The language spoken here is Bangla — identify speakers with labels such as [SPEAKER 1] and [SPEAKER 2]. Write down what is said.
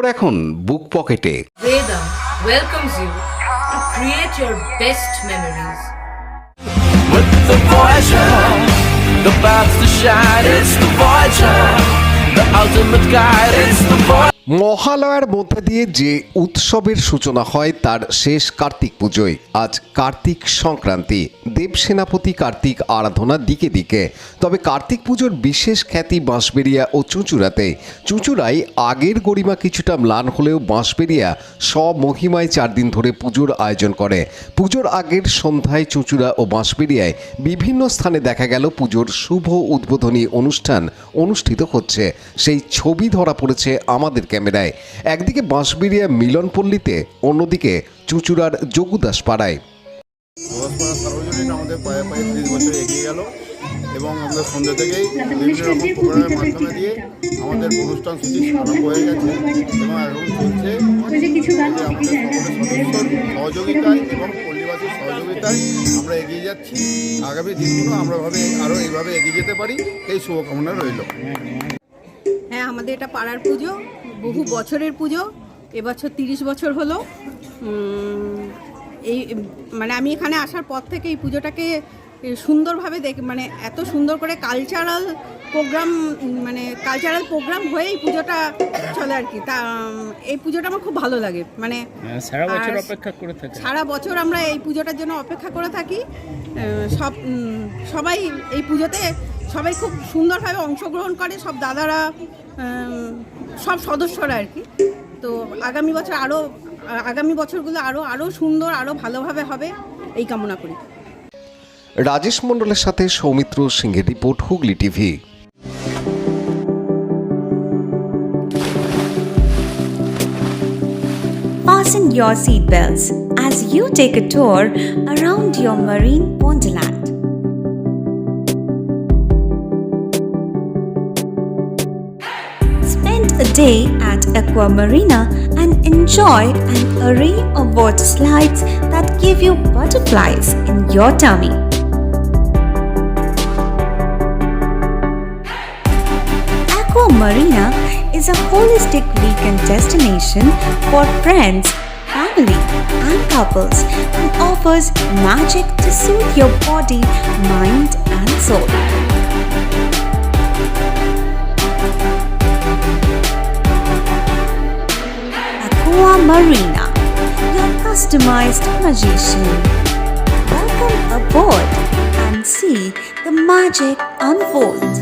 [SPEAKER 1] খবর এখন বুক পকেটে।
[SPEAKER 2] Veda welcomes you to create your best memories.
[SPEAKER 3] With the Voyager, the path to shine, it's the Voyager, the ultimate guide, it's the Voyager.
[SPEAKER 1] মহালয়ার মধ্যে দিয়ে যে উৎসবের সূচনা হয় তার শেষ কার্তিক পুজোয়। আজ কার্তিক সংক্রান্তি, দেবসেনাপতি কার্তিক আরাধনা দিকে দিকে। তবে কার্তিক পুজোর বিশেষ খ্যাতি বাঁশবেড়িয়া ও চুঁচুড়াতে। চুঁচুড়ায় আগের গরিমা কিছুটা ম্লান হলেও বাঁশবেড়িয়া স্বমহিমায় 4 দিন ধরে পুজোর আয়োজন করে। পুজোর আগের সন্ধ্যায় চুঁচুড়া ও বাঁশবেড়িয়ায় বিভিন্ন স্থানে দেখা গেল পুজোর শুভ উদ্বোধনী অনুষ্ঠান অনুষ্ঠিত হচ্ছে। সেই ছবি ধরা পড়েছে আমাদের ক্যামেরায়। একদিকে বাঁশবেড়িয়া মিলনপল্লীতে, অন্যদিকে চুঁচুড়ার যোগুদাস পাড়ায়।
[SPEAKER 4] সার্বজনীন আমাদের পায়ে পায়ে 30 বছর এগিয়ে গেল এবং আমরা সন্ধ্যা থেকেই বিভিন্ন রকম প্রোগ্রামের মাধ্যমে দিয়ে আমাদের অনুষ্ঠান সূচি আরম্ভ হয়ে গেছে এবং এখন চলছে আমাদের সদস্যর সহযোগিতায় এবং পল্লীবাসীর সহযোগিতায় আমরা এগিয়ে যাচ্ছি। আগামী দিনগুলো আমরা আরও এইভাবে এগিয়ে যেতে পারি, এই শুভকামনা রইল।
[SPEAKER 5] হ্যাঁ, আমাদের এটা পাড়ার পুজো, বহু বছরের পুজো। এবছর 30 বছর হলো। এই মানে আমি এখানে আসার পর থেকে এই পুজোটাকে সুন্দরভাবে মানে এত সুন্দর করে কালচারাল প্রোগ্রাম হয়ে এই পুজোটা চলে আর কি। তা এই পুজোটা আমার খুব ভালো লাগে। মানে
[SPEAKER 6] সারা বছর অপেক্ষা করে থাকি,
[SPEAKER 5] সারা বছর আমরা এই পুজোটার জন্য অপেক্ষা করে থাকি। সবাই এই পুজোতে সবাই খুব সুন্দরভাবে অংশগ্রহণ করে, সব দাদারা, সব সদস্যরা আর কি। তো আগামী বছরগুলো আরও সুন্দর, আরও ভালোভাবে হবে এই কামনা করি।
[SPEAKER 1] রাজেশ মণ্ডলের সাথে সৌমিত্র সিংহের report, Hooghly TV.
[SPEAKER 7] Fasten your seatbelts as you take a tour around your marine wonderland. Spend a day at Aqua Marina and enjoy an array of water slides that give you butterflies in your tummy. Aqua Marina is a holistic weekend destination for friends, family, and couples and offers magic to soothe your body, mind, and soul. Aqua Marina, your customized magician. Welcome aboard and see the magic unfold.